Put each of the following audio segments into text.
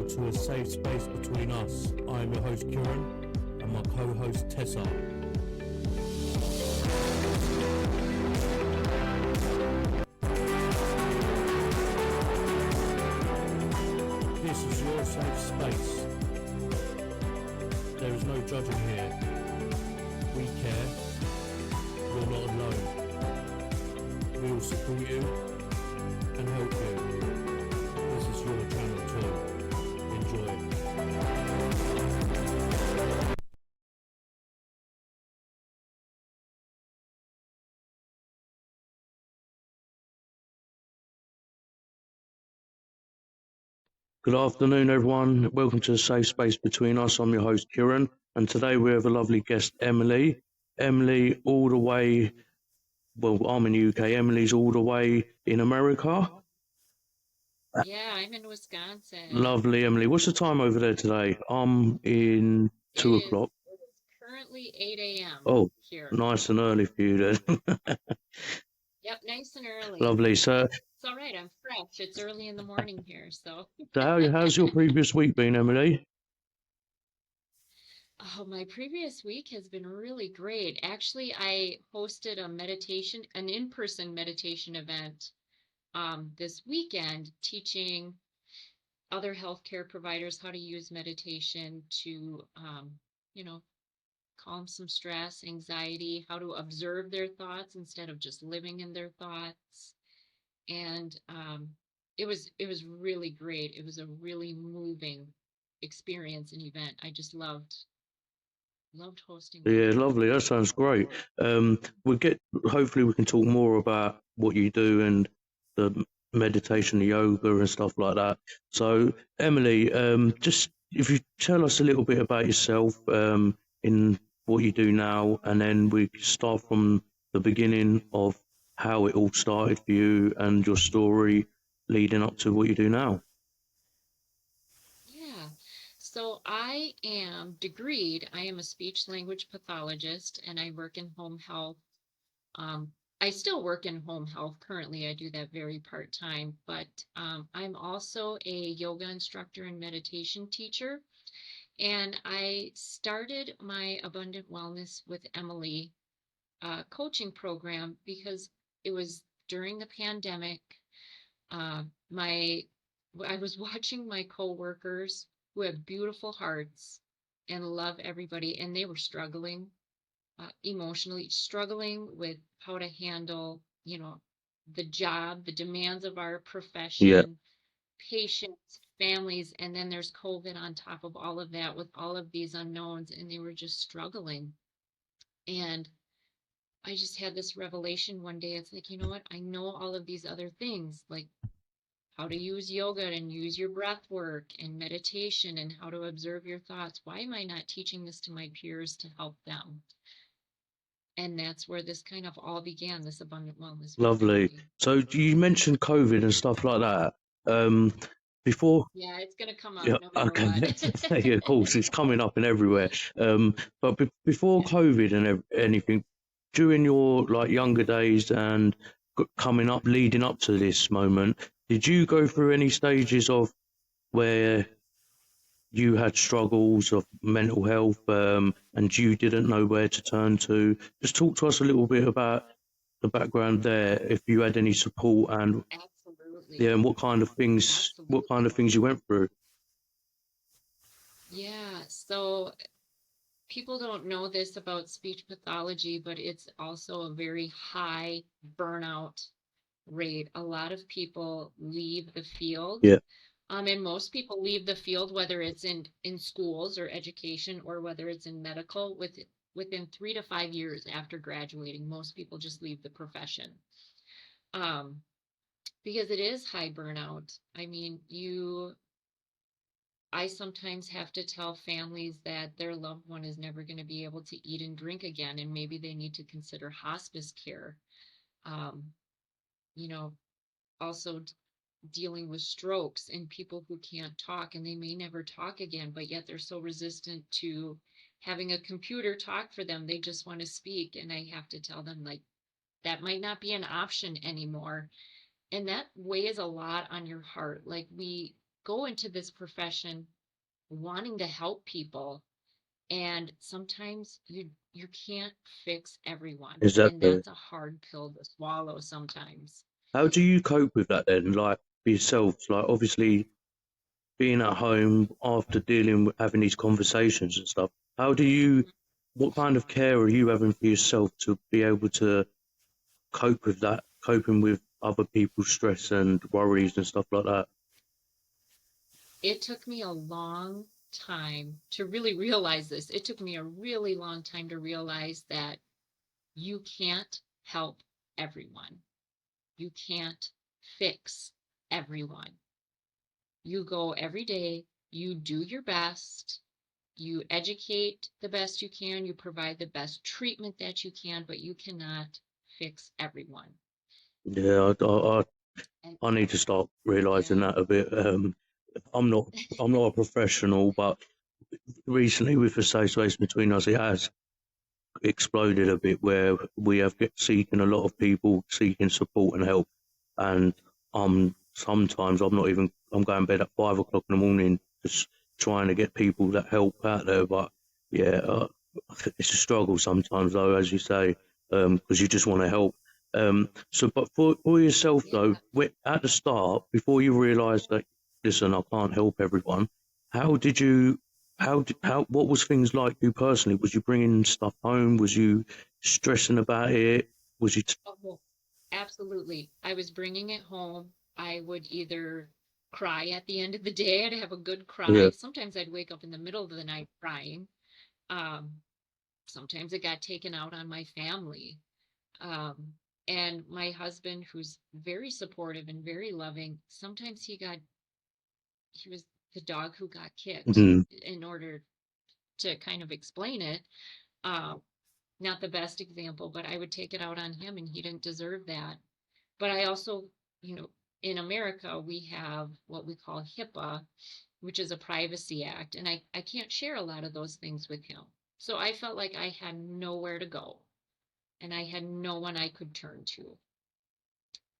channel to a safe space between us. I am your host Kieran and my co-host Tessa. This is your safe space. There is no judging here. We care. You're not alone. We will support you and help you. This is your channel too. Enjoy. Good afternoon, everyone. Welcome to the safe space between us. I'm your host, Kieran, and today we have a lovely guest, Emily. Emily, all the way, well, I'm in the UK. Emily's all the way in America. Yeah, I'm in Wisconsin. Lovely, Emily. What's the time over there today? I'm in 2 o'clock. It is currently 8 a.m. Oh, here. nice and early for you then. Yep, nice and early. Lovely. So, It's all right. I'm fresh. It's early in the morning here, so. how's your previous week been, Emily? Oh, my previous week has been really great. Actually, I hosted an in-person meditation event this weekend, teaching other healthcare providers how to use meditation to, you know, calm some stress, anxiety, how to observe their thoughts instead of just living in their thoughts. And it was really great. It was a really moving experience and event. I just loved hosting Yeah, that. lovely. That sounds great. Hopefully we can talk more about what you do and the meditation, the yoga and stuff like that. So, Emily, just if you tell us a little bit about yourself, in what you do now, and then we start from the beginning of how it all started for you and your story leading up to what you do now. Yeah. So I am degreed. I am a speech language pathologist and I work in home health. Um, I still work in home health currently. I do that very part-time, but I'm also a yoga instructor and meditation teacher. And I started my Abundant Wellness with Emily coaching program because it was during the pandemic. Uh, my I was watching my coworkers who have beautiful hearts and love everybody, and they were struggling emotionally, struggling with how to handle, the job, the demands of our Yeah, profession, patients, families, and then there's COVID on top of all of that with all of these unknowns, and they were just struggling. And I just had this revelation one day. It's like, you know what? I know all of these other things, like how to use yoga and use your breath work and meditation and how to observe your thoughts. Why am I not teaching this to my peers to help them? And that's where this kind of all began, this abundant wellness with lovely. Emily. So you mentioned COVID and stuff like that. Before Yeah, it's going to come up Yeah, no matter okay. what. Yeah, of course, it's coming up and everywhere. But before Yeah. COVID and anything, during your like younger days and coming up, leading up to this moment, did you go through any stages of where you had struggles of mental health, and you didn't know where to turn to? Just talk to us a little bit about the background there, if you had any support and Absolutely. yeah, and what kind of Absolutely. things you went through. Yeah. So people don't know this about speech pathology, but it's also a very high burnout rate. A lot of people leave the field. Yeah, And most people leave the field, whether it's in schools or education or whether it's in medical, within 3 to 5 years after graduating. Most people just leave the profession. Um, because it is high burnout. I mean, I sometimes have to tell families that their loved one is never going to be able to eat and drink again, and maybe they need to consider hospice care. Um, you know, also dealing with strokes and people who can't talk and they may never talk again, but yet they're so resistant to having a computer talk for them. They just want to speak. And I have to tell them, like, that might not be an option anymore. And that weighs a lot on your heart. Like, go into this profession wanting to help people, and sometimes you can't fix everyone, and Exactly. that's a hard pill to swallow sometimes. How do you cope with that then? Like for yourself, like obviously being at home after dealing with having these conversations and stuff. How do you? What kind of care are you having for yourself to be able to cope with that? Coping with other people's stress and worries and stuff like that. It took me a long time to really realize this. It took me a really long time to realize that you can't help everyone. You can't fix everyone. You go every day, you do your best, you educate the best you can, you provide the best treatment that you can, but you cannot fix everyone. Yeah, And I need to start realizing yeah, that a bit. I'm not I'm not a professional, but recently with the safe space between us, it has exploded a bit where we have get seeking a lot of people seeking support and help, and sometimes I'm not even I'm going to bed at 5 o'clock in the morning just trying to get people that help out there. But yeah, it's a struggle sometimes though, as you say, because you just want to help. So, but for yourself though, yeah. at the start, before you realised that, listen, I can't help everyone, how did you how what was things like you personally? Was you bringing stuff home? Was you stressing about it? Was you Oh, well, absolutely. I was bringing it home. I would either cry at the end of the day. I'd have a good yeah. cry. Sometimes I'd wake up in the middle of the night crying. Um, Sometimes it got taken out on my family. Um, and my husband, who's very supportive and very loving, sometimes he was the dog who got kicked Mm, in order to kind of explain it. Uh, Not the best example, but I would take it out on him and he didn't deserve that. But I also, you know, in America, we have what we call HIPAA, which is a privacy act, and I can't share a lot of those things with him. So I felt like I had nowhere to go and I had no one I could turn to.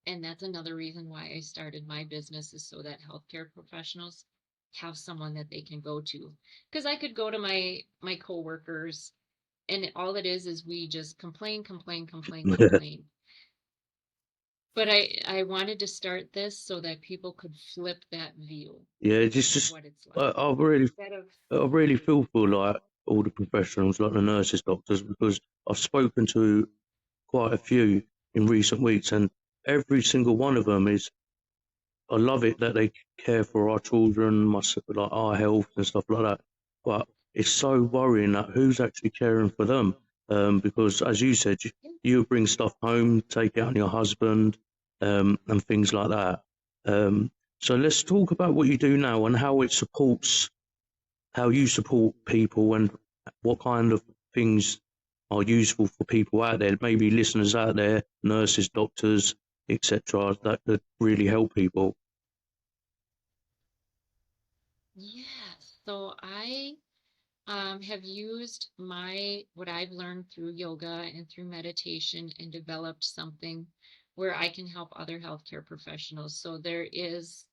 And that's another reason why I started my business, is so that healthcare professionals have someone that they can go to. Because I could go to my coworkers, and all it is we just complain, complain, complain, yeah, complain. But I wanted to start this so that people could flip that view yeah. It's of just what it's like. Instead of I really feel for like all the professionals, like the nurses, doctors, because I've spoken to quite a few in recent weeks, and every single one of them is I love it that they care for our children, like our health and stuff like that. But it's so worrying that who's actually caring for them. Because as you said, you bring stuff home, take it on your husband, and things like that. Um, so let's talk about what you do now and how you support people and what kind of things are useful for people out there, maybe listeners out there, nurses, doctors, etc., that could really help people. Yes. So I have used my what I've learned through yoga and through meditation and developed something where I can help other healthcare professionals. So there's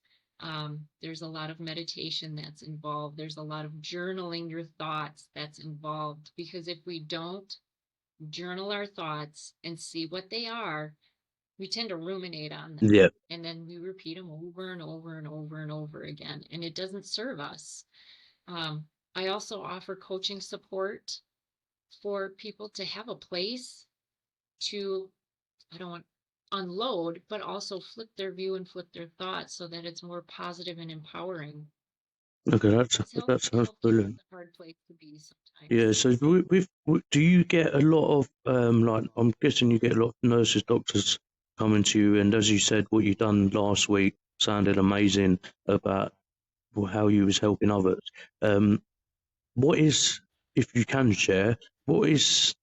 a lot of meditation that's involved. There's a lot of journaling your thoughts that's involved, because if we don't journal our thoughts and see what they are, we tend to ruminate on them. Yeah. And then we repeat them over and over and over and over again, and it doesn't serve us. Um, I also offer coaching support for people to have a place to, I don't want unload, but also flip their view and flip their thoughts so that it's more positive and empowering. Okay, Because that sounds healthcare is brilliant. a hard place to be Yeah, sometimes. so do you get a lot of like I'm guessing you get a lot of nurses, doctors coming to you, and as you said, what you done last week sounded amazing about how you was helping others. Um, what is, if you can share, what is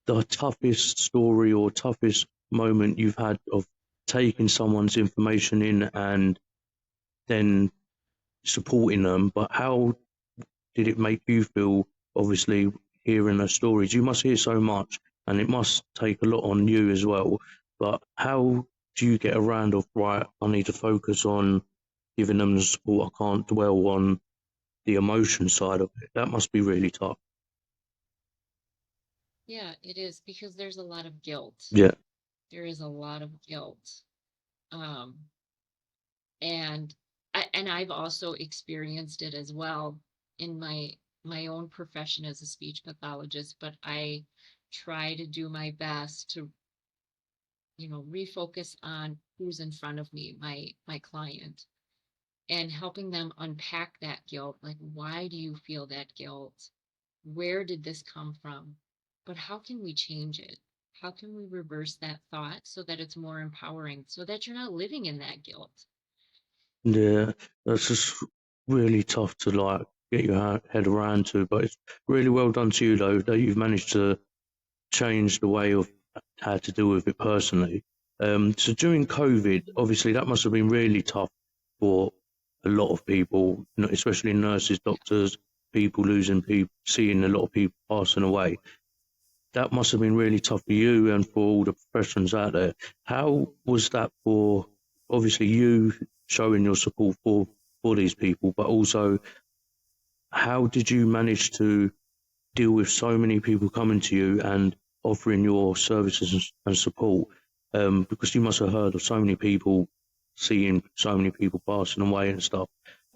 the toughest story or toughest moment you've had of taking someone's information in and then supporting them, but how did it make you feel, obviously, hearing their stories? You must hear so much, and it must take a lot on you as well. But how do you get around of, right, I need to focus on giving them the support. I can't dwell on the emotion side of it. That must be really tough. Yeah, it is because there's a lot of guilt. Yeah. There is a lot of guilt. Um, and I've also experienced it as well in my own profession as a speech pathologist, but I try to do my best to, refocus on who's in front of me, my client, and helping them unpack that guilt. Like, why do you feel that guilt? Where did this come from? But how can we change it? How can we reverse that thought so that it's more empowering, so that you're not living in that guilt? Yeah, that's just really tough to like get your head around to. But it's really well done to you though that you've managed to change the way of how to deal with it personally. So during COVID, obviously that must have been really tough for a lot of people, especially nurses, Yeah. doctors, people losing people, seeing a lot of people passing away. That must have been really tough for you and for all the professions out there. How was that for obviously you showing your support for these people, but also how did you manage to deal with so many people coming to you and offering your services and support? Because you must have heard of so many people seeing so many people passing away and stuff.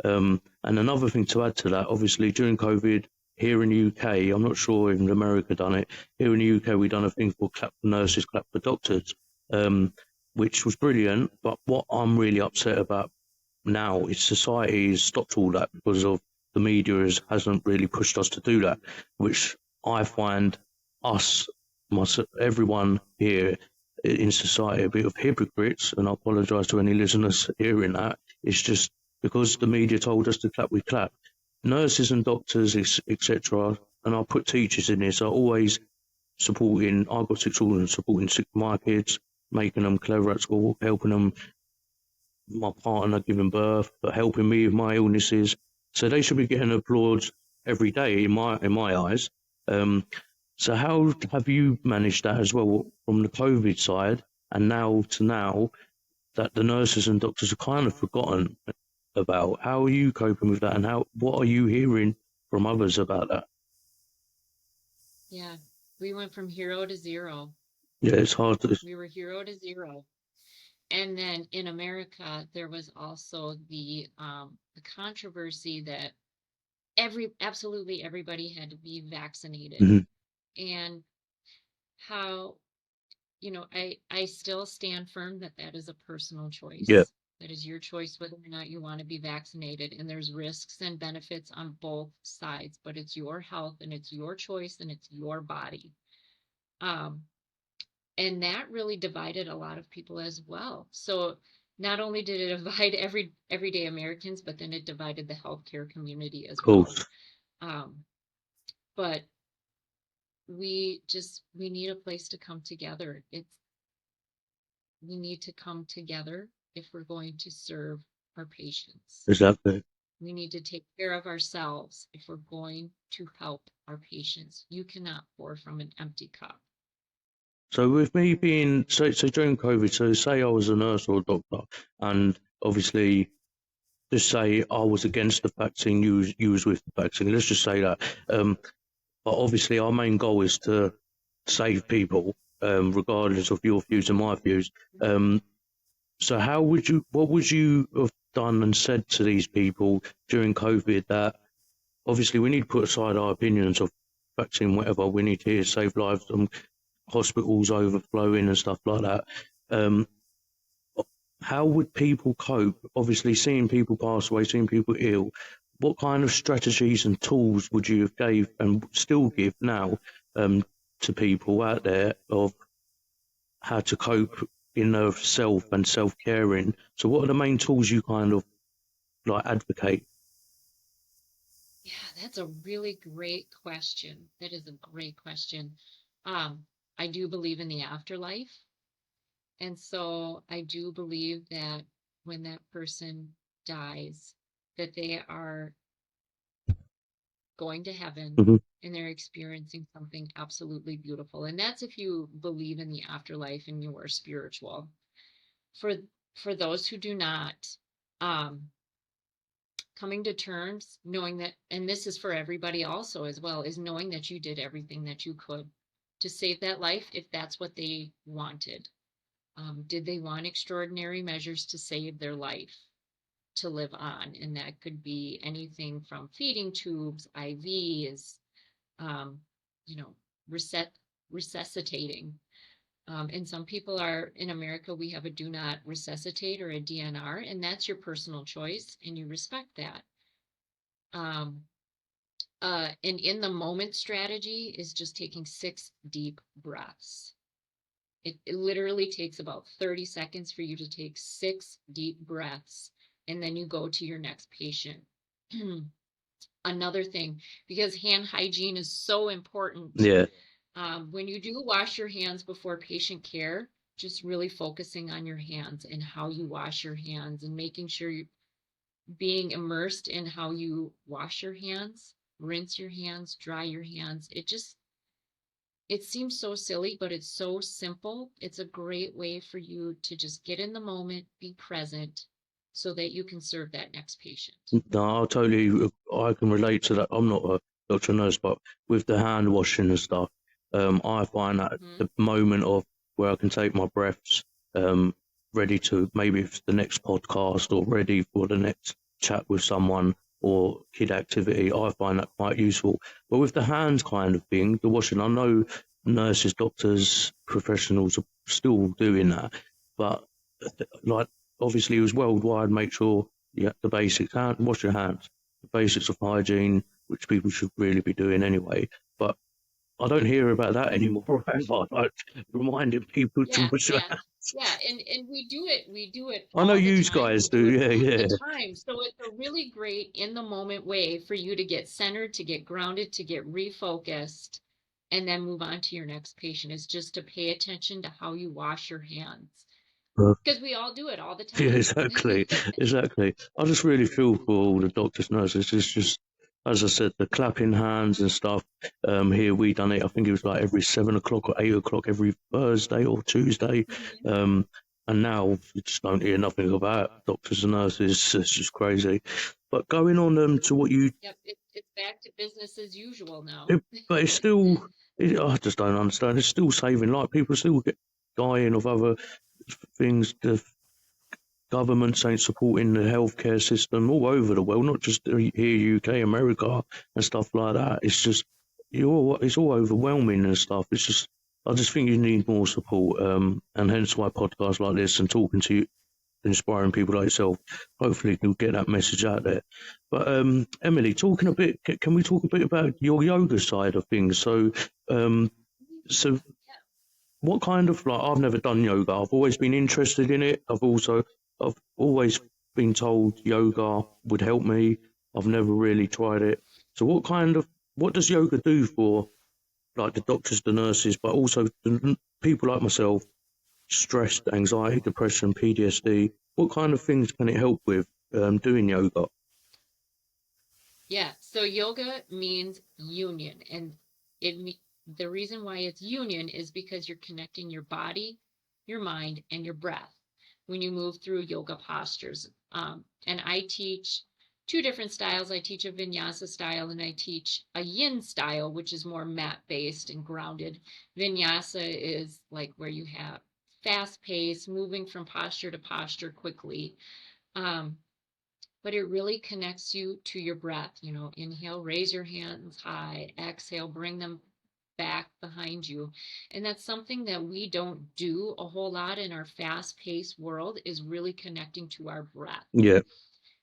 And another thing to add to that, obviously during COVID here in the UK, I'm not sure if in America done it. Here in the UK, we done a thing called clap for nurses, clap for doctors, um, which was brilliant. But what I'm really upset about now is society has stopped all that because of the media hasn't really pushed us to do that, which I find us, everyone here in society a bit of hypocrites, and I apologise to any listeners hearing that. It's just because the media told us to clap, we clap. Nurses and doctors, etc., and I put teachers in this, are always supporting. I've got 6 children, supporting my kids, making them clever at school, helping them my partner giving birth, but helping me with my illnesses. So they should be getting applause every day in my eyes. Um, so how have you managed that as well from the COVID side and now that the nurses and doctors are kind of forgotten about? How are you coping with that, and how what are you hearing from others about that? Yeah. We went from hero to zero. Yeah, it's hard to. We were hero to zero. And then in America, there was also the controversy that absolutely everybody had to be vaccinated. Mhm. And how, I still stand firm that that is a personal Yeah, choice. That is your choice whether or not you want to be vaccinated. And there's risks and benefits on both sides, but it's your health and it's your choice and it's your body. Um, and that really divided a lot of people as well. So not only did it divide everyday Americans, but then it divided the healthcare community as of well. course. Um, but we need a place to come together. We need to come together if we're going to serve our patients. Exactly. We need to take care of ourselves if we're going to help our patients. You cannot pour from an empty cup. So with me being so during COVID, so say I was a nurse or a doctor, and obviously just say I was against the vaccine, you was with the vaccine. Let's just say that. But obviously our main goal is to save people, regardless of your views and my views. Um, so what would you have done and said to these people during COVID that obviously we need to put aside our opinions of vaccine, whatever, we need to save lives, hospitals overflowing and stuff like that. Um, how would people cope? Obviously, seeing people pass away, seeing people ill, what kind of strategies and tools would you have gave and still give now um, to people out there of how to cope in their self and self caring? So, what are the main tools you kind of like advocate? Yeah, that's a really great question. That is a great question. I do believe in the afterlife. And so I do believe that when that person dies, that they are going to heaven Hmm. and they're experiencing something absolutely beautiful. And that's if you believe in the afterlife and you are spiritual. For for those who do not, um, coming to terms, knowing that, and this is for everybody also as well, is knowing that you did everything that you could to save that life if that's what they wanted. Did they want extraordinary measures to save their life, to live on? And that could be anything from feeding tubes, IVs, you know, resuscitating. And some people are, in America, we have a do not resuscitate or a DNR, and that's your personal choice, and you respect that. Um, and in the moment strategy is just taking 6 deep breaths. It literally takes about 30 seconds for you to take 6 deep breaths, and then you go to your next patient. Another thing, because hand hygiene is so important. Yeah. When you do wash your hands before patient care, just really focusing on your hands and how you wash your hands and making sure you're being immersed in how you wash your hands, rinse your hands, dry your hands. It seems so silly, but it's so simple. It's a great way for you to just get in the moment, be present, so that you can serve that next patient. No, I can relate to that. I'm not a doctor or nurse, but with the hand washing and stuff, I find that the moment of where I can take my breaths, ready to maybe it's the next podcast or ready for the next chat with someone or kid activity, I find that quite useful. But with the hands kind of thing, the washing, I know nurses, doctors, professionals are still doing that, but like obviously it was worldwide, make sure the basics, wash your hands, the basics of hygiene, which people should really be doing anyway. But I don't hear about that anymore. Like reminding people to Yeah, wash their yeah, hands. yeah. And we do it I know all the you time. guys We do. do it Yeah, all yeah. the time. So it's a really great in the moment way for you to get centered, to get grounded, to get refocused, and then move on to your next patient. Is just to pay attention to how you wash your hands. Because we all do it all the Yeah, time. exactly, exactly. I just really feel for all the doctors, nurses. It's just, as I said, the clapping hands and stuff. Here we done it. I think it was like every 7 o'clock or 8 o'clock every Thursday or Tuesday. Mhm. And now you just don't hear nothing about doctors and nurses. It's just crazy. But going on to what you, Yep, it's back to business as usual now. but it's still, I just don't understand. It's still saving life. People still get dying of other things. The governments ain't supporting the healthcare system all over the world, not just here, UK, America, and stuff like that. It's just it's all overwhelming and stuff. It's just I just think you need more support, and hence why podcasts like this and talking to you, inspiring people like yourself, hopefully you'll get that message out there. But Emily, talking a bit, can we talk a bit about your yoga side of things? Um, so what kind of like I've never done yoga. I've always been interested in it. I've always been told yoga would help me. I've never really tried it. So what does yoga do for like the doctors, the nurses, but also the people like myself, stress, anxiety, depression, PTSD? What kind of things can it help with doing yoga? Yeah, so yoga means union, and the reason why it's union is because you're connecting your body, your mind, and your breath when you move through yoga postures. And I teach 2 different styles. I teach a vinyasa style and I teach a yin style, which is more mat based and grounded. Vinyasa is like where you have fast pace, moving from posture to posture quickly. Um, but it really connects you to your breath. Inhale, raise your hands high, exhale, bring them back behind you. And that's something that we don't do a whole lot in our fast-paced world, is really connecting to our breath. Yeah,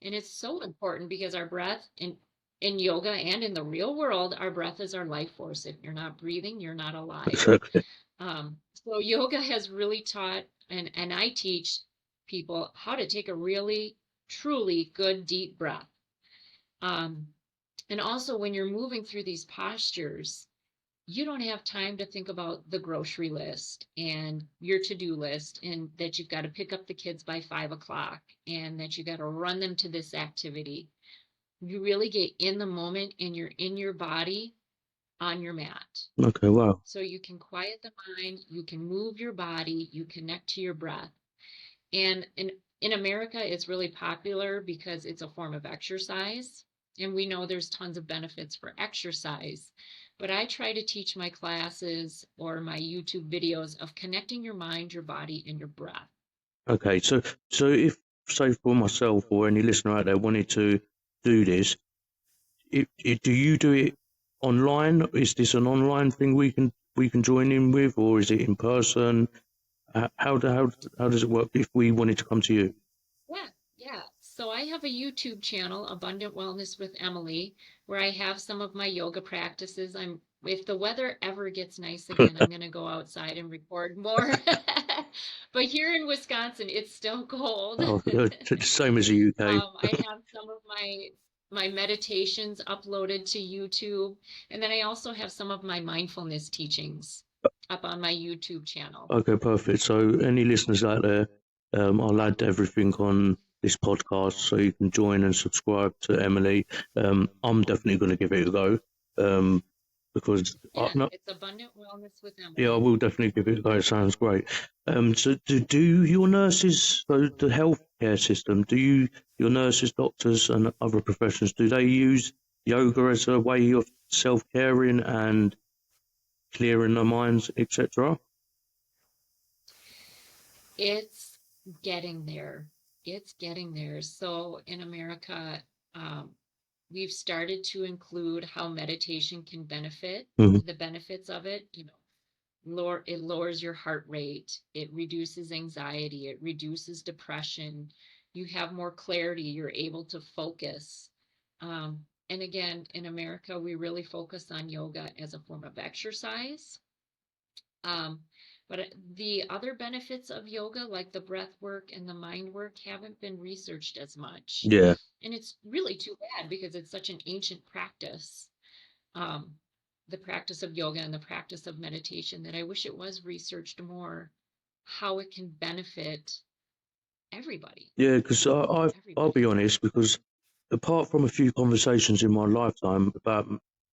And it's so important because our breath in yoga and in the real world, our breath is our life force. If you're not breathing, you're not alive. exactly. So yoga has really taught, and I teach people how to take a really, truly good deep breath. Um, and also when you're moving through these postures, you don't have time to think about the grocery list and your to-do list, and that you've got to pick up the kids by 5 o'clock and that you got to run them to this activity. You really get in the moment and you're in your body on your mat. Okay, wow. So you can quiet the mind, you can move your body, you connect to your breath. And In America, it's really popular because it's a form of exercise. And we know there's tons of benefits for exercise. But I try to teach my classes or my YouTube videos of connecting your mind, your body, and your breath. Okay, so if say for myself or any listener out there wanted to do this, do you do it online? Is this an online thing we can join in with, or is it in person? How does it work if we wanted to come to you? Yeah, yeah. So I have a YouTube channel, Abundant Wellness with Emily, where I have some of my yoga practices. If the weather ever gets nice again, I'm going to go outside and record more. But here in Wisconsin, it's still cold. Oh, same as the UK. I have some of my meditations uploaded to YouTube, and then I also have some of my mindfulness teachings up on my YouTube channel. Okay, perfect. So, any listeners out there, I'll add everything on this podcast so you can join and subscribe to Emily. I'm definitely going to give it a go because Yeah, no, it's Abundant Wellness with yeah, I Emily. will definitely give it a go. It sounds great. So, do your nurses, so the healthcare system, your nurses, doctors, and other professions, do they use yoga as a way of self caring and clearing their minds, etc.? It's getting there. It's getting there. So in America, um, we've started to include how meditation can benefit, Hmm. the benefits of it. It lowers your heart rate, it reduces anxiety, it reduces depression. You have more clarity, you're able to focus. And again, in America, we really focus on yoga as a form of exercise. Um, but the other benefits of yoga, like the breath work and the mind work, haven't been researched as much. Yeah. And it's really too bad because it's such an ancient practice, um, the practice of yoga and the practice of meditation, that I wish it was researched more how it can benefit everybody. Yeah, because I'll be Everybody. honest, because apart from a few conversations in my lifetime about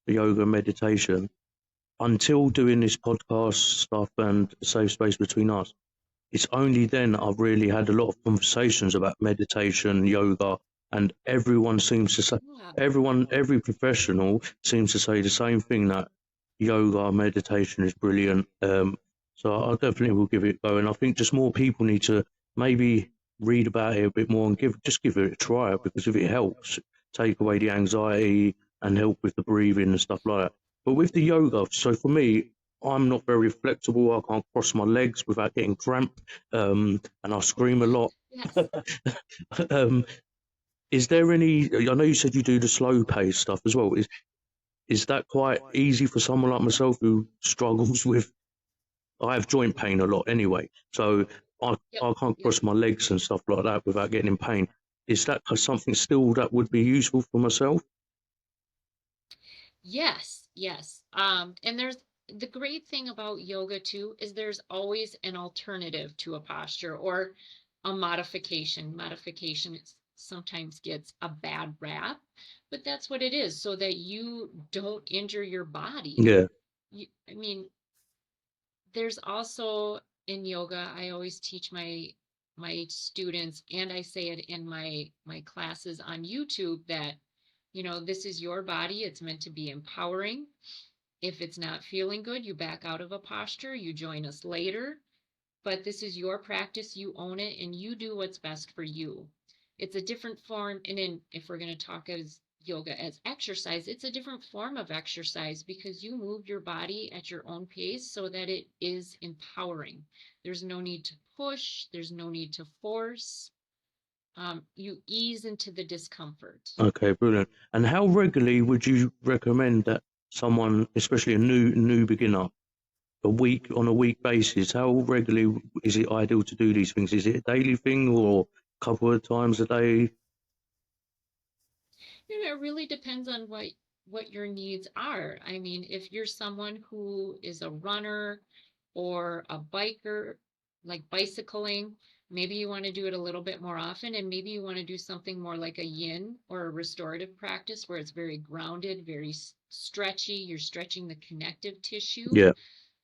yoga and meditation, until doing this podcast stuff and safe space between us, it's only then I've really had a lot of conversations about meditation, yoga, and everyone seems to say, Yeah. every professional seems to say the same thing, that yoga, meditation is brilliant. So I definitely will give it a go, and I think just more people need to maybe read about it a bit more and give it a try, because if it helps take away the anxiety and help with the breathing and stuff like that. But with the yoga, so for me, I'm not very flexible. I can't cross my legs without getting cramp, and I scream a lot. Yes. um, is there any? I know you said you do the slow pace stuff as well. Is that quite easy for someone like myself who struggles with? I have joint pain a lot anyway, so I Yep. I can't Yep. cross my legs and stuff like that without getting in pain. Is that something still that would be useful for myself? Yes. Yes. And there's the great thing about yoga too is there's always an alternative to a posture or a modification. Modification sometimes gets a bad rap, but that's what it is, so that you don't injure your body. Yeah, I mean, there's also in yoga, I always teach my students, and I say it in my classes on YouTube, that this is your body. It's meant to be empowering. If it's not feeling good, you back out of a posture, you join us later. But this is your practice, you own it, and you do what's best for you. It's a different form, and if we're going to talk as yoga as exercise, it's a different form of exercise because you move your body at your own pace so that it is empowering. There's no need to push, there's no need to force. You ease into the discomfort. okay, brilliant. And how regularly would you recommend that someone, especially a new beginner, on a week basis, how regularly is it ideal to do these things? Is it a daily thing or a couple of times a day? It really depends on what your needs are. I mean, if you're someone who is a runner or a biker, like bicycling, maybe you want to do it a little bit more often, and maybe you want to do something more like a yin or a restorative practice where it's very grounded, very stretchy. You're stretching the connective tissue. Yeah.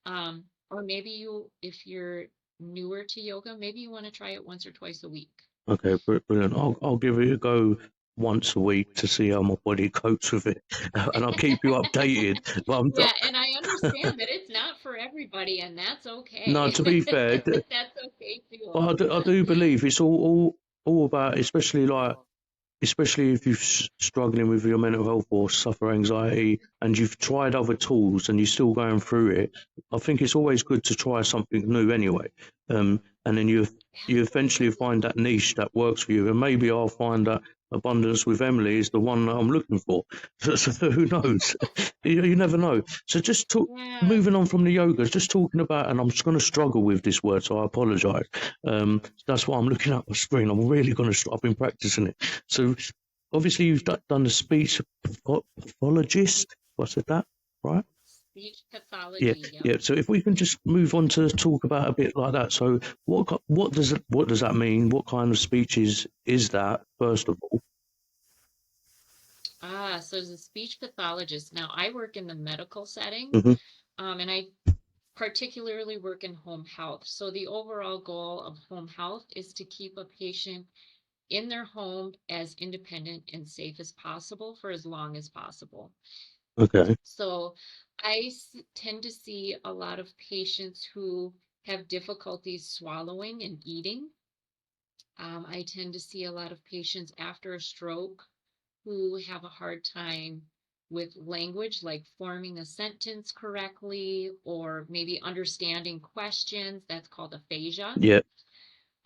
Or maybe if you're newer to yoga, maybe you want to try it once or twice a week. Okay, brilliant. I'll give it a go once a week to see how my body copes with it, and I'll keep you updated. But Yeah, and I understand that it's not for everybody, and that's no, okay. to be fair, That's okay too. I do believe it's all about, especially if you're struggling with your mental health or suffer anxiety and you've tried other tools and you're still going through it. I think it's always good to try something new anyway. And then you eventually Absolutely. find that niche that works for you. And maybe I'll find that abundance with Emily is the one that I'm looking for. So who knows? You never know. So just talk. Yeah. Moving on from the yoga, just talking about, and I'm just going to struggle with this word, so I apologise. That's why I'm looking at my screen. I'm really going to. I've been practicing it. So obviously you've done the speech pathologist. I said that right? Speech Yeah, pathology. Yep. yeah. So if we can just move on to talk about a bit like that. So what does that mean? What kind of speech is that? First of all. So as a speech pathologist, now I work in the medical setting, Hmm. and I particularly work in home health. So the overall goal of home health is to keep a patient in their home as independent and safe as possible for as long as possible. Okay. So tend to see a lot of patients who have difficulties swallowing and eating. I tend to see a lot of patients after a stroke who have a hard time with language, like forming a sentence correctly or maybe understanding questions. That's called aphasia. Yeah.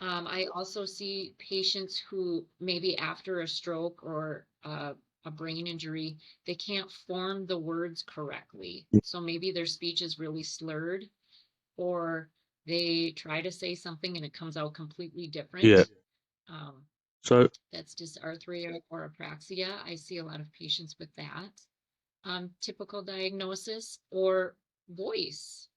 I also see patients who maybe after a stroke or a brain injury, they can't form the words correctly. So maybe their speech is really slurred, or they try to say something and it comes out completely Yeah. different. Um, So that's dysarthria or apraxia. I see a lot of patients with that. Typical diagnosis or voice.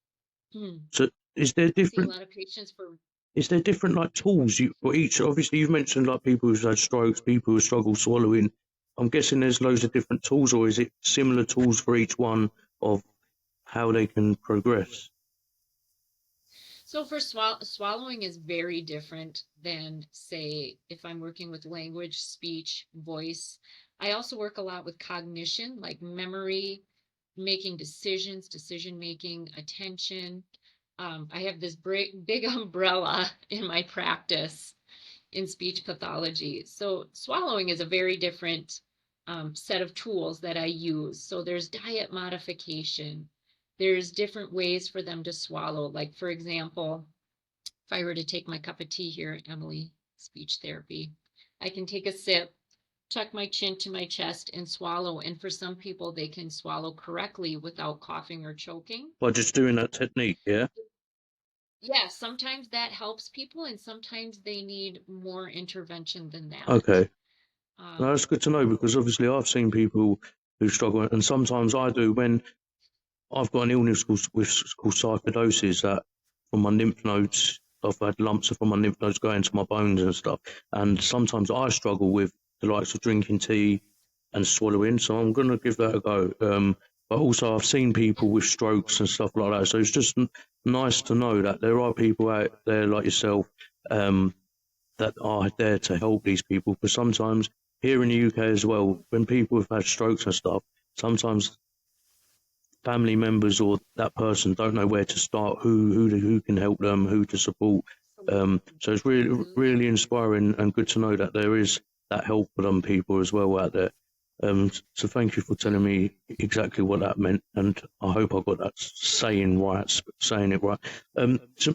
Hmm. so is there I see a different lot of patients for is there different like tools you for each? Obviously, you've mentioned like people who've had strokes, people who struggle swallowing. I'm guessing there's loads of different tools, or is it similar tools for each one of how they can progress? So for swallowing is very different than, say, if I'm working with language, speech, voice. I also work a lot with cognition, like memory, making decisions, decision making, attention. I have this big umbrella in my practice in speech pathology. So swallowing is a very different set of tools that I use. So there's diet modification. There's different ways for them to swallow. Like, for example, if I were to take my cup of tea here, Emily, speech therapy, I can take a sip, tuck my chin to my chest, and swallow. And for some people, they can swallow correctly without coughing or choking. By just doing that technique, yeah? Yeah, sometimes that helps people, and sometimes they need more intervention than that. Okay. No, Um, that's good to know because obviously I've seen people who struggle, and sometimes I do when I've got an illness called sarcoidosis that from my lymph nodes, I've had lumps from my lymph nodes going to my bones and stuff. And sometimes I struggle with the likes of drinking tea and swallowing, so I'm going to give that a go. But also, I've seen people with strokes and stuff like that, so it's just nice to know that there are people out there like yourself um, that are there to help these people. Because sometimes here in the UK as well, when people have had strokes and stuff, sometimes family members or that person don't know where to start, who can help them, who to support. Absolutely. So it's really Absolutely. really inspiring and good to know that there is that help for them people as well out there. So thank you for telling me exactly what that meant, and I hope I got that saying it right. So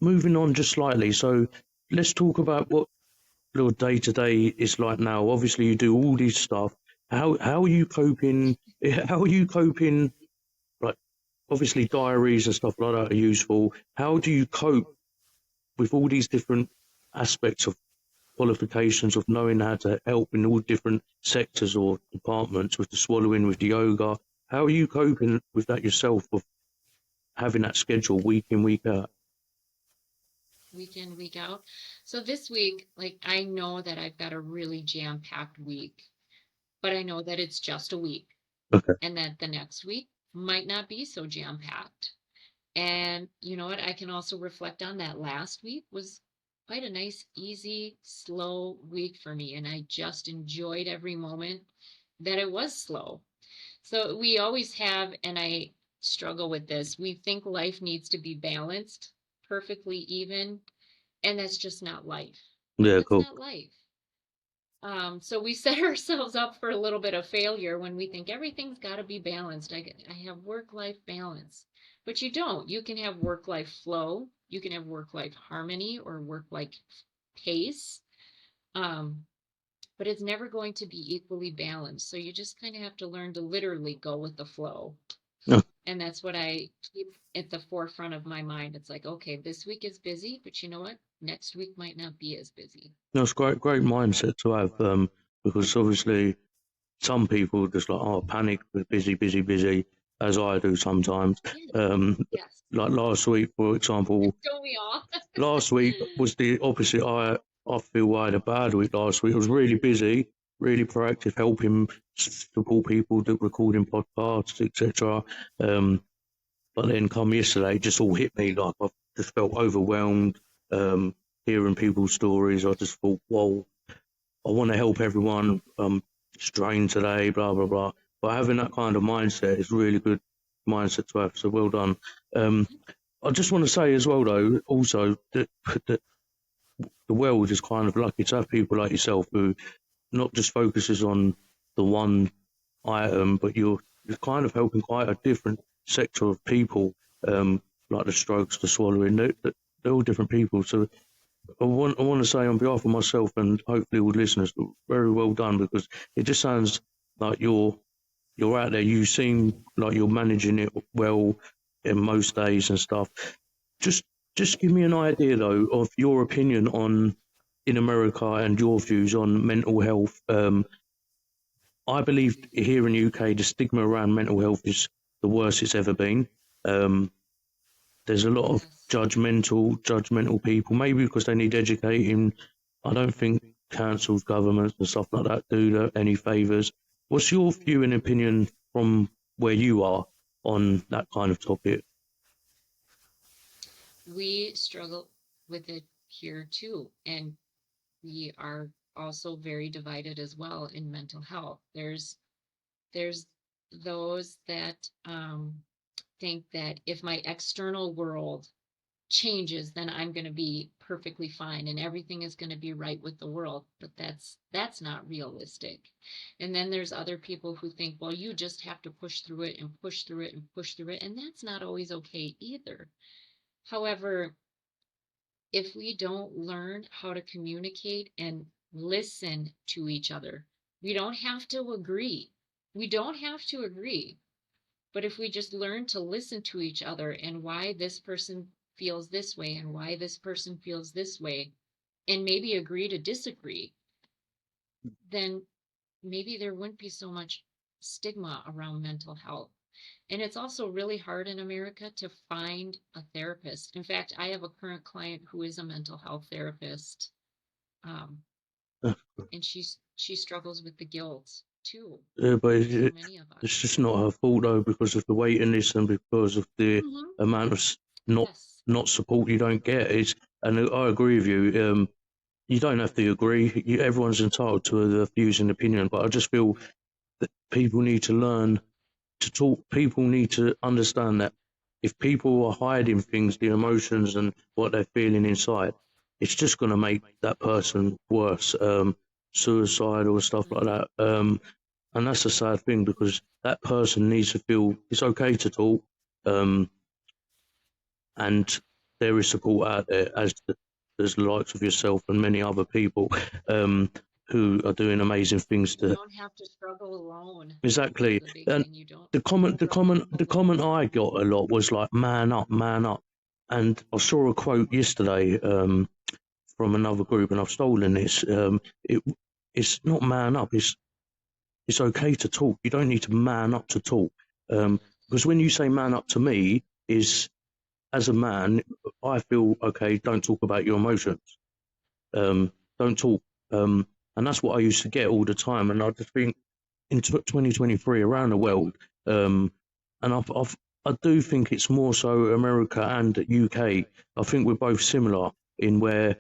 moving on just slightly, so let's talk about what your day to day is like now. Obviously, you do all this stuff. How are you coping? How are you coping? Like obviously diaries and stuff like that are useful. How do you cope with all these different aspects of qualifications of knowing how to help in all different sectors or departments with the swallowing, with the yoga? How are you coping with that yourself, of having that schedule week in, week out? Week in, week out. So this week, like I know that I've got a really jam-packed week, but I know that it's just a week Okay. and that the next week might not be so jam-packed. And you know what? I can also reflect on that last week was quite a nice, easy, slow week for me. And I just enjoyed every moment that it was slow. So we always have, and I struggle with this, we think life needs to be balanced, perfectly even, and that's just not life. Yeah, That's cool. not life. So we set ourselves up for a little bit of failure when we think everything's got to be balanced. I have work-life balance, but you don't. You can have work-life flow. You can have work-life harmony or work-life pace. Um, but it's never going to be equally balanced. So you just kind of have to learn to literally go with the flow. No, And that's what I keep at the forefront of my mind. It's like, okay, this week is busy, but you know what? Next week might not be as busy. it's great mindset to have, because obviously some people just like, oh, panic, we're busy, busy, busy, as I do sometimes. Yes, Um, yes. like last week, for example, Don't we all? last week was the opposite. I feel I had a bad week last week. I was really busy, really proactive, helping support people, recording podcasts, etc. Um, but then come yesterday, it just all hit me like I just felt overwhelmed. Um, Hearing people's stories, I just thought, whoa, I want to help everyone. Strained today, blah blah blah. But having that kind of mindset is really good mindset to have. So well done. Um, I just want to say as well, though, also that the world is kind of lucky to have people like yourself who not just focuses on the one item, but you're kind of helping quite a different sector of people, like the strokes, the swallowing. They're all different people. So I want to say on behalf of myself and hopefully all the listeners, very well done, because it just sounds like you're out there. You seem like you're managing it well in most days and stuff. Just just give me an idea though of your opinion on in America and your views on mental health. I believe here in the UK the stigma around mental health is the worst it's ever been. Um, there's a lot of Yes. judgmental people, maybe because they need educating. I don't think councils, governments, and stuff like that do any favours. What's your view and opinion from where you are on that kind of topic? We struggle with it here too. And we are also very divided as well in mental health. There's those that think that if my external world changes, then I'm going to be perfectly fine and everything is going to be right with the world. But that's not realistic. And then there's other people who think, well, you just have to push through it and push through it and push through it, and that's not always okay either. However, if we don't learn how to communicate and listen to each other, we don't have to agree. We don't have to agree. But if we just learn to listen to each other and why this person feels this way and why this person feels this way, and maybe agree to disagree, then maybe there wouldn't be so much stigma around mental health. And it's also really hard in America to find a therapist. In fact, I have a current client who is a mental health therapist, um, and she struggles with the guilt too, But like so many of it's us. just not her fault though, because of the waiting list and because of the Hmm. amount of not Yes. not support you don't get. And I agree with you. You don't have to agree. Everyone's entitled to their views and opinion, but I just feel that people need to learn to talk. People need to understand that if people are hiding things, the emotions and what they're feeling inside, it's just going to make that person worse, suicidal and stuff like Hmm. that. And that's a sad thing because that person needs to feel it's okay to talk, um, and there is support out there, as there's the likes of yourself and many other people, um, who are doing amazing things You to don't have to struggle alone. That's exactly. the big And thing. You don't the comment, the struggle comment, the comment alone. I got a lot was like, man up." And I saw a quote yesterday, from another group, and I've stolen this. It's not man up. It's okay to talk. You don't need to man up to talk. Because when you say man up to me, is as a man, I feel okay. Don't talk about your emotions. Don't talk. And that's what I used to get all the time. And I just think in 2023 around the world, um, and I do think it's more so America and UK. I think we're both similar in where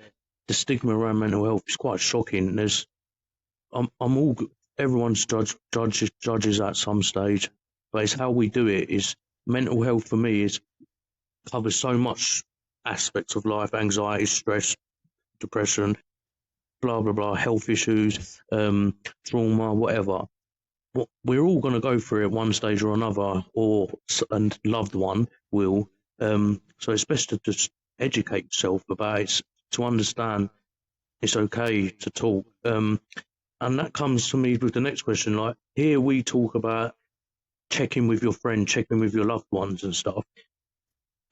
the stigma around mental health is quite shocking. I'm all everyone's judges at some stage, but it's how we do it. Is mental health for me is covers so much aspects of life: anxiety, stress, depression, blah blah blah, health issues, trauma, whatever. We're all going to go through it one stage or another, and loved one will. So it's best to just educate yourself about it, to understand it's okay to talk. And that comes to me with the next question. Like here, we talk about checking with your friend, checking with your loved ones and stuff.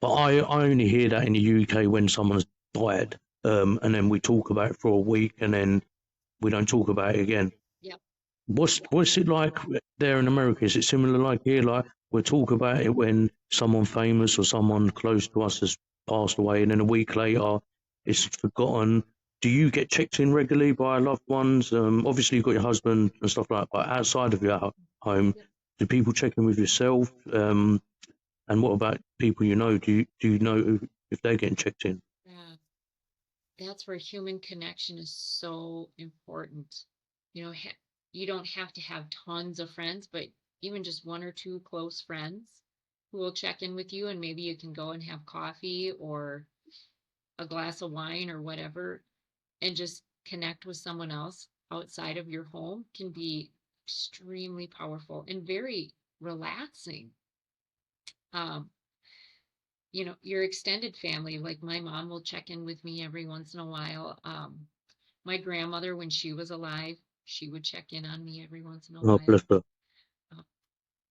But I only hear that in the UK when someone's died, and then we talk about it for a week, and then we don't talk about it again. Yep. What's it like there in America? Is it similar like here? Like we talk about it when someone famous or someone close to us has passed away, and then a week later it's forgotten. Do you get checked in regularly by loved ones? Obviously you've got your husband and stuff like that, but outside of your home, Yep. do people check in with yourself? And what about people you know? Do you know if they're getting checked in? Yeah. That's where human connection is so important. You know, you don't have to have tons of friends, but even just one or two close friends who will check in with you, and maybe you can go and have coffee or a glass of wine or whatever, and just connect with someone else outside of your home can be extremely powerful and very relaxing. Um, your extended family, like my mom will check in with me every once in a while. My grandmother, when she was alive, she would check in on me every once in a Oh, bless while. her. Uh,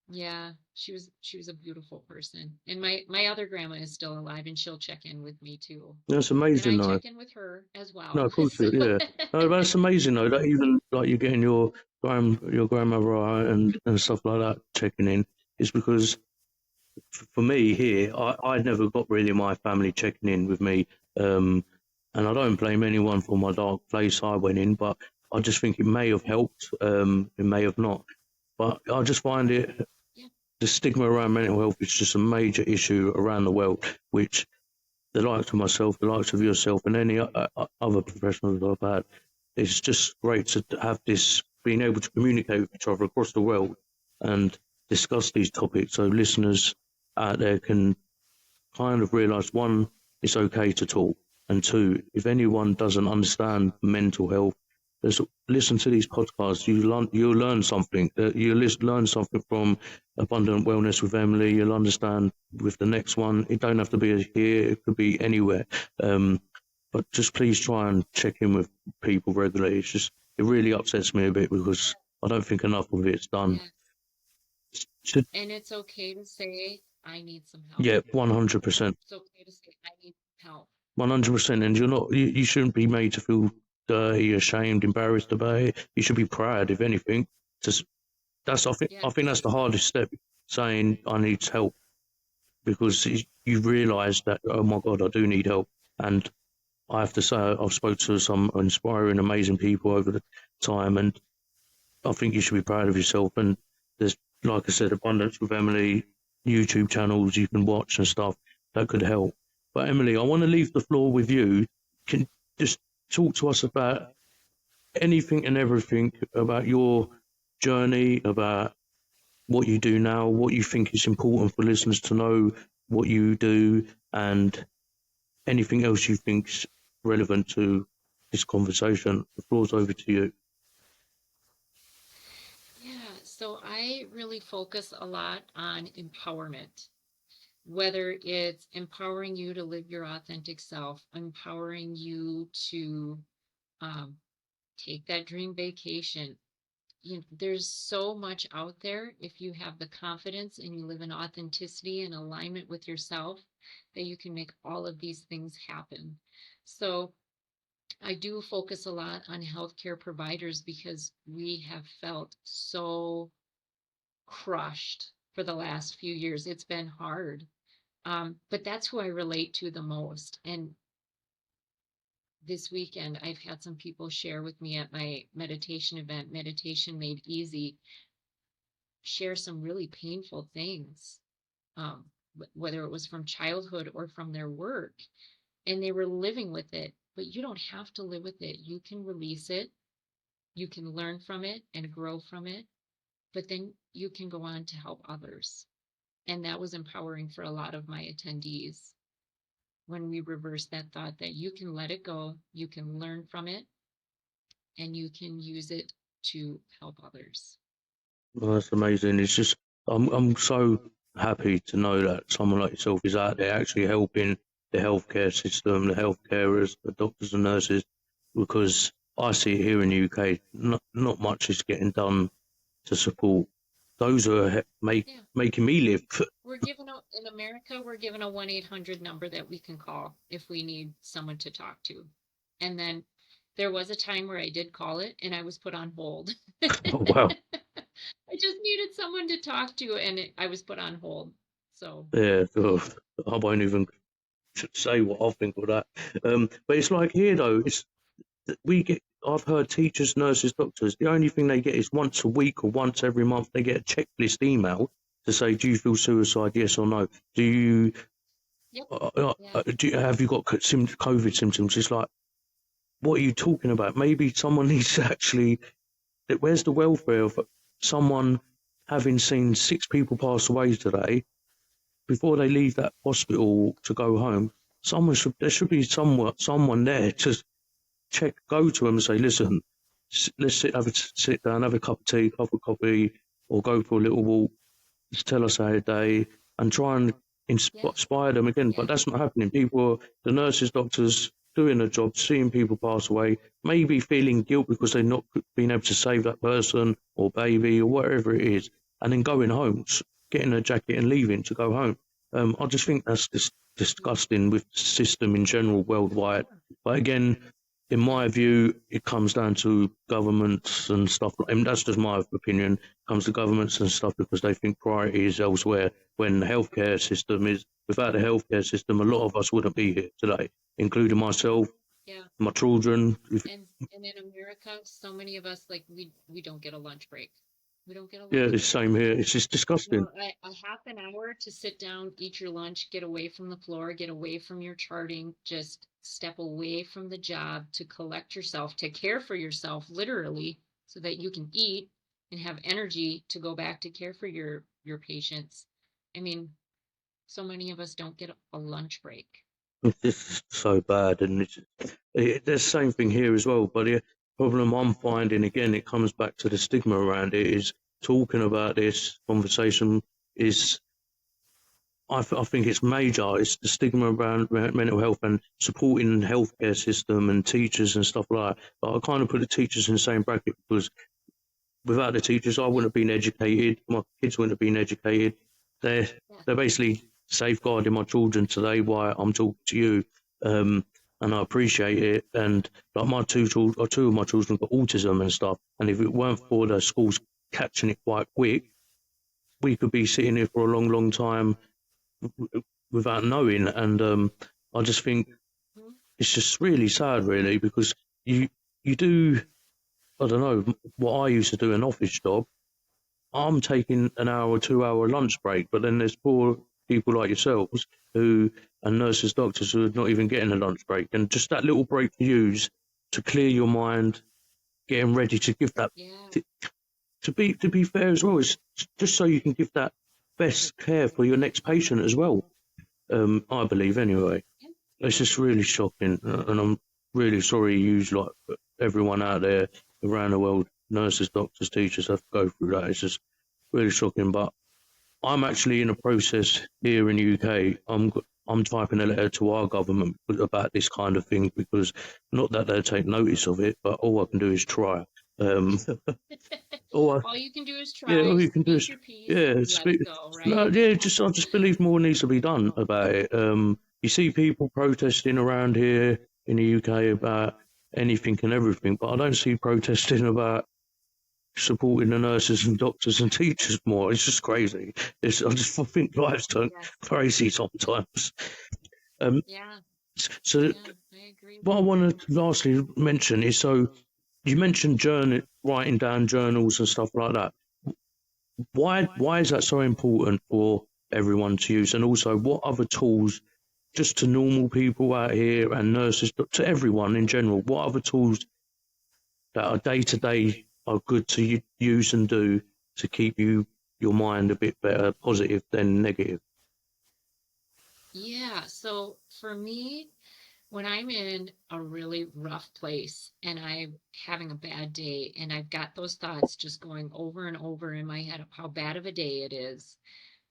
yeah, she was a beautiful person. And my other grandma is still alive, and she'll check in with me too. That's And I amazing though. check in with her as No, well. of course, So yeah. No, that's amazing though. That even like you're getting your grandmother right and stuff like that checking in is because for me here, I never got really my family checking in with me, um, and I don't blame anyone for my dark place I went in, but I just think it may have helped, it may have not, but I just find it yeah, the stigma around mental health is just a major issue around the world, which the likes of myself, the likes of yourself, and any other professionals I've had, it's just great to have this being able to communicate with each other across the world and discuss these topics so listeners out there can kind of realise one, it's okay to talk, and two, if anyone doesn't understand mental health, listen to these podcasts. You'll learn something. You'll learn something from Abundant Wellness with Emily. You'll understand with the next one. It don't have to be here. It could be anywhere. Um, but just please try and check in with people regularly. It really upsets me a bit because I don't think enough of it's done. yes. Should, And it's okay to say, I need some help. yeah, 100%. It's okay to say, I need help. 100%, and you're not. You shouldn't be made to feel dirty, ashamed, embarrassed about it. You should be proud, if anything. Just that's. I think that's Yes. the hardest step. Saying I need help because you realise that oh my god, I do need help, and I have to say I've spoke to some inspiring, amazing people over the time, and I think you should be proud of yourself. And there's, like I said, abundance with Emily, YouTube channels you can watch and stuff that could help. But Emily, I want to leave the floor with you. Can just talk to us about anything and everything about your journey, about what you do now, what you think is important for listeners to know, what you do, and anything else you think's relevant to this conversation. The floor's over to you. Yeah. So I really focus a lot on empowerment, whether it's empowering you to live your authentic self, empowering you to um, take that dream vacation. There's so much out there if you have the confidence and you live in authenticity and alignment with yourself that you can make all of these things happen. So I do focus a lot on healthcare providers because we have felt so crushed for the last few years. It's been hard. But that's who I relate to the most. And this weekend, I've had some people share with me at my meditation event, Meditation Made Easy, share some really painful things, whether it was from childhood or from their work, and they were living with it. but you don't have to live with it. You can release it, you can learn from it and grow from it, but then you can go on to help others. And that was empowering for a lot of my attendees when we reversed that thought that you can let it go, you can learn from it, and you can use it to help others. Well, that's amazing. It's just I'm so happy to know that someone like yourself is out there actually helping the healthcare system, the health carers, the doctors and nurses, because I see it here in the UK. Not much is getting done to support those who are Yeah. making me live. We're given in America, we're given a 1-800 number that we can call if we need someone to talk to. And then there was a time where I did call it and I was put on hold. Oh, wow. I just needed someone to talk to and I was put on hold. So, Yeah, I won't even say what I think of that. But it's like here though, it's we get. I've heard teachers, nurses, doctors. The only thing they get is once a week or once every month they get a checklist email to say, "Do you feel suicide? Yes or no? Do you? yep. Yeah. Have you got COVID symptoms?" It's like, what are you talking about? Maybe someone needs to actually. Where's the welfare of someone having seen 6 people pass away today before they leave that hospital to go home? There should be someone there to go to them and say, listen, let's sit down, have a cup of tea, cup of coffee, or go for a little walk. Just tell us our day and try and Yeah. inspire them again. Yeah. But that's not happening. People, the nurses, doctors, doing a job, seeing people pass away, maybe feeling guilt because they're not being able to save that person or baby or whatever it is, and then going home, getting a jacket and leaving to go home. I just think that's disgusting with the system in general worldwide. But again, in my view, it comes down to governments and stuff. And that's just my opinion. It comes to governments and stuff because they think priority is elsewhere. When the healthcare system is, without the healthcare system, a lot of us wouldn't be here today, including myself, Yeah. my children. And in America, so many of us like we don't get a lunch break. We don't get a Yeah, lunch it's the break. same here. It's just disgusting. A half an hour to sit down, eat your lunch, get away from the floor, get away from your charting, just step away from the job to collect yourself, to care for yourself, literally, so that you can eat and have energy to go back to care for your patients. I mean, so many of us don't get a lunch break. It's just so bad, and there's the same thing here as well. But the problem I'm finding again, it comes back to the stigma around it. Is talking about this conversation is I think it's major. It's the stigma around mental health and supporting the healthcare system and teachers and stuff like that. But I kind of put the teachers in the same bracket because without the teachers, I wouldn't have been educated. My kids wouldn't have been educated. They're Yeah. they're basically safeguarding my children today while I'm talking to you, and I appreciate it. And like my two of my children got autism and stuff. And if it weren't for the schools catching it quite quick, we could be sitting here for a long, long time without knowing. And I just think Mhm. it's just really sad, really, because you do. I don't know what I used to do, an office job. I'm taking an hour or 2 hour lunch break, but then there's poor people like yourselves who and nurses, doctors who are not even getting a lunch break, and just that little break to use to clear your mind, getting ready to give that Yeah. to be fair as well, is just so you can give that best care for your next patient as well. I believe anyway. Yeah. It's just really shocking, and I'm really sorry you like everyone out there around the world, nurses, doctors, teachers have to go through that. It's just really shocking. But I'm actually in a process here in the UK. I'm typing a letter to our government about this kind of thing because not that they'll take notice of it, but all I can do is try. Um, all I, All you can do is yeah, try, all you can do speak is your piece, yeah, and let it go, no, right? yeah. I just believe more needs to be done about it. You see people protesting around here in the UK about anything and everything, but I don't see protesting about supporting the nurses and doctors and teachers more. It's just crazy. I just think life's turned Yes. crazy sometimes. Um, Yeah. so Yeah. I agree. what I want to lastly mention is, so you mentioned writing down journals and stuff like that. Why is that so important for everyone to use? And also, what other tools just to normal people out here and nurses, but to everyone in general, what other tools that are day to day are good to use and do to keep your mind a bit better, positive than negative? Yeah, so for me, when I'm in a really rough place and I'm having a bad day and I've got those thoughts just going over and over in my head of how bad of a day it is,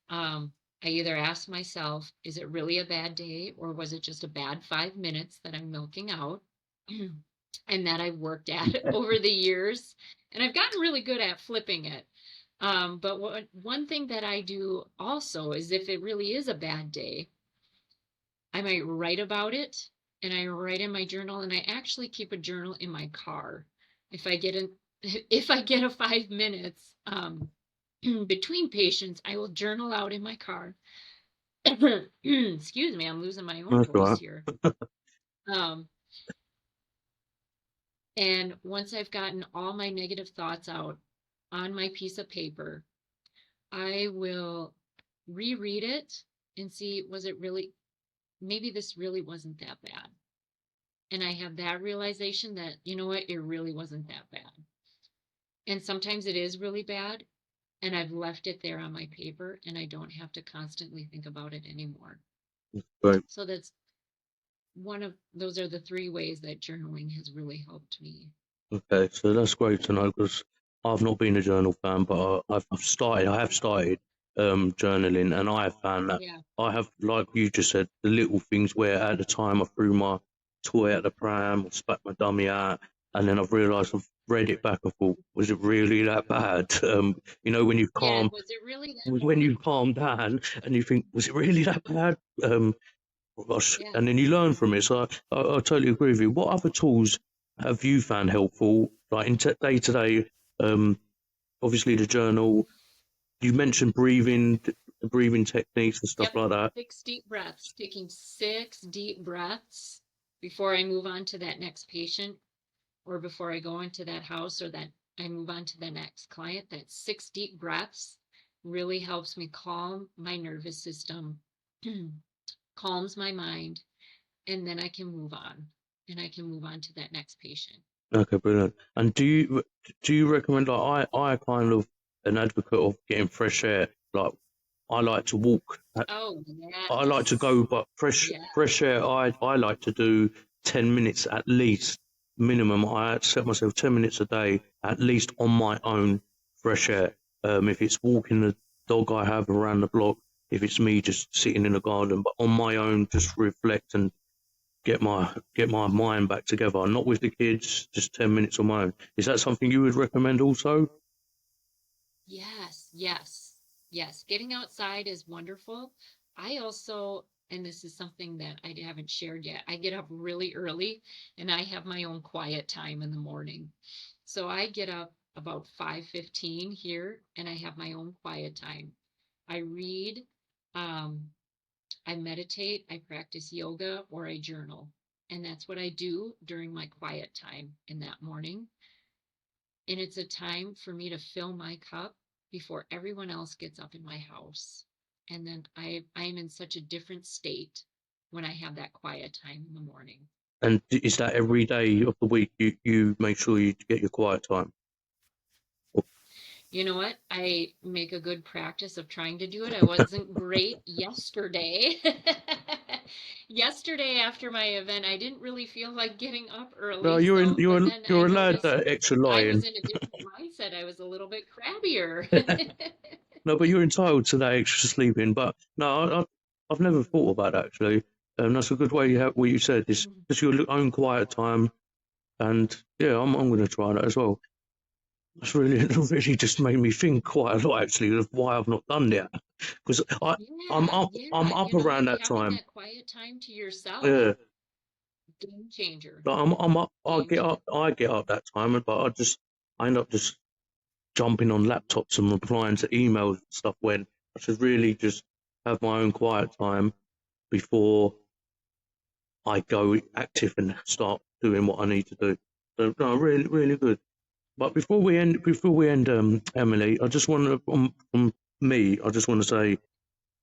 um, I either ask myself, is it really a bad day or was it just a bad 5 minutes that I'm milking out and that I've worked at over the years? And I've gotten really good at flipping it. But one thing that I do also is if it really is a bad day, I might write about it and I write in my journal and I actually keep a journal in my car. If I get an if I get a 5 minutes between patients, I will journal out in my car. Excuse me, I'm losing my own That's voice right. here. Um, and once I've gotten all my negative thoughts out on my piece of paper, I will reread it and see, was it really, maybe this really wasn't that bad. And I have that realization that, you know what, it really wasn't that bad. And sometimes it is really bad, and I've left it there on my paper, and I don't have to constantly think about it anymore. Right. So that's one of those are the three ways that journaling has really helped me. Okay, so that's great to know because I've not been a journal fan, but I have started journaling, and I have found that Yeah. I have, like you just said, the little things where at the time I threw my toy at the pram or spat my dummy out, and then I've realised I've read it back and thought, was it really that bad? When you Yeah, was it really that when bad? you calm down and you think, was it really that bad? Gosh, Yeah. and then you learn from it. So I totally agree with you. What other tools have you found helpful, like in day to day? Obviously the journal. You mentioned breathing techniques and stuff Yep. like that. 6 deep breaths, taking 6 deep breaths before I move on to that next patient or before I go into that house or that I move on to the next client. That 6 deep breaths really helps me calm my nervous system, calms my mind, and then I can move on and I can move on to that next patient. Okay, brilliant. And do you recommend, like I kind of an advocate of getting fresh air. Like I like to walk. Oh, I like to yes. go, but fresh Yes. air. I like to do 10 minutes at least minimum. I set myself 10 minutes a day at least on my own fresh air. If it's walking the dog I have around the block, if it's me just sitting in the garden, but on my own, just reflect and get my mind back together. Not with the kids, just 10 minutes on my own. Is that something you would recommend also? Yes, yes, yes. Getting outside is wonderful. I also, and this is something that I haven't shared yet, I get up really early and I have my own quiet time in the morning. So I get up about 5:15 here and I have my own quiet time. I read, um, I meditate, I practice yoga, or I journal. And that's what I do during my quiet time in that morning. And it's a time for me to fill my cup before everyone else gets up in my house. And then I'm in such a different state when I have that quiet time in the morning. And is that every day of the week you make sure you get your quiet time? You know what? I make a good practice of trying to do it. I wasn't great yesterday. Yesterday after my event, I didn't really feel like getting up No, early. you're in, So, but you're then I you're allowed noticed that extra I was lying. in a different mindset. I was a little bit crabbier. No, but you're entitled to that extra sleeping. But no, I've never thought about that actually. That's a good way you have what you said. It's just your own quiet time, and yeah, I'm going to try that as well. It's really really just made me think quite a lot actually of why I've not done that because I'm Yeah, up I'm yeah. up You know around what? that Having time. that quiet time to yourself, Yeah, game changer. like I'm up. Game changer. I get up that time, but I end up just jumping on laptops and replying to emails and stuff when I should really just have my own quiet time before I go active and start doing what I need to do. So no, really, really good. But before we end, Emily, I just want to, from me, I just want to say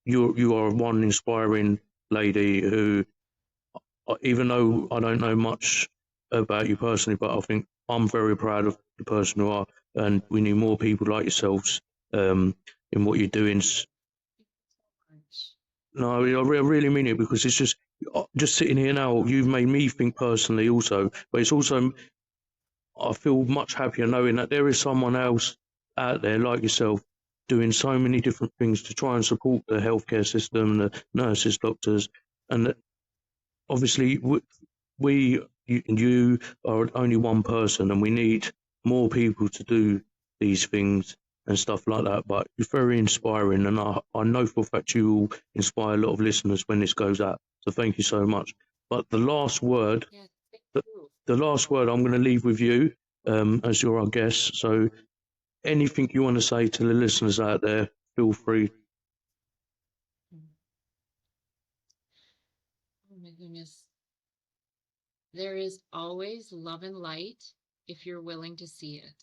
you are one inspiring lady who, even though I don't know much about you personally, but I think I'm very proud of the person you are, and we need more people like yourselves in what you're doing. No, I really mean it, because it's just sitting here now. You've made me think personally, also, but it's also, I feel much happier knowing that there is someone else out there like yourself doing so many different things to try and support the healthcare system, the nurses, doctors, and obviously you are only one person, and we need more people to do these things and stuff like that. But it's very inspiring, and I know for a fact you will inspire a lot of listeners when this goes out. So thank you so much. But the last word, Yes, thank the, you. the last word I'm going to leave with you, as you're our guest. So anything you want to say to the listeners out there, feel free. Mm. Oh my goodness. There is always love and light if you're willing to see it.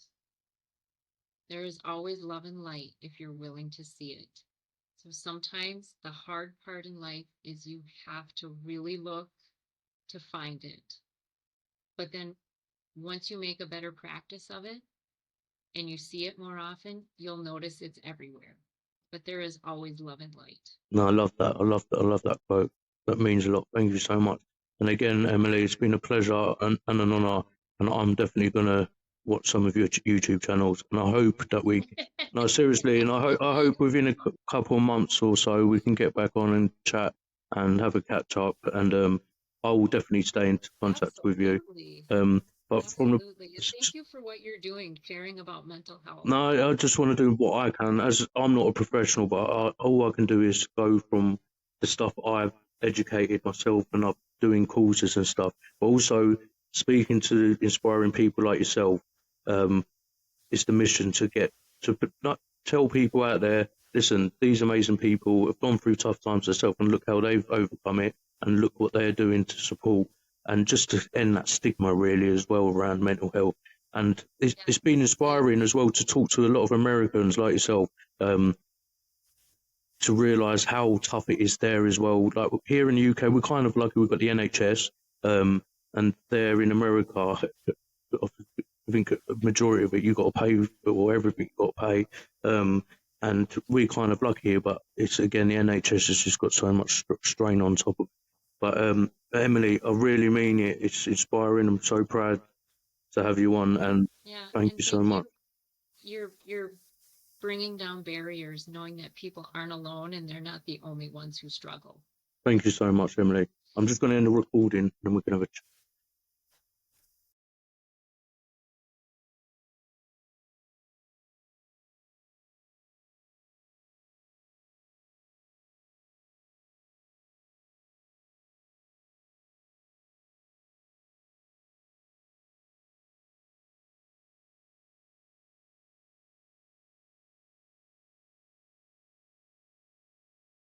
There is always love and light if you're willing to see it. So sometimes the hard part in life is you have to really look to find it. But then once you make a better practice of it and you see it more often, you'll notice it's everywhere. But there is always love and light. No, I love that. I love that. I love that quote. That means a lot. Thank you so much. And again, Emily, it's been a pleasure and an honor. And I'm definitely gonna watch some of your YouTube channels. And I hope that we, no, seriously, and I hope within a couple of months or so we can get back on and chat and have a catch up. And I will definitely stay in contact with you. Absolutely. But from the Absolutely. And thank you for what you're doing, caring about mental health. no, I just want to do what I can. As I'm not a professional, but all I can do is go from the stuff I've educated myself, and I'm doing courses and stuff. But also speaking to inspiring people like yourself. Um, it's the mission to get to not tell people out there. Listen, these amazing people have gone through tough times themselves, and look how they've overcome it, and look what they're doing to support, and just to end that stigma really as well around mental health. And it's been inspiring as well to talk to a lot of Americans like yourself, to realise how tough it is there as well. Like here in the UK, we're kind of lucky we've got the NHS, and there in America, I think a majority of it you got to pay, or everything you got to pay. And we're kind of lucky here, but it's again the NHS has just got so much strain on top of. But Emily, I really mean it. It's inspiring. I'm so proud to have you on, and Yeah. thank And you so thank much. you. You're bringing down barriers, knowing that people aren't alone and they're not the only ones who struggle. Thank you so much, Emily. I'm just going to end the recording, and we can have a chat.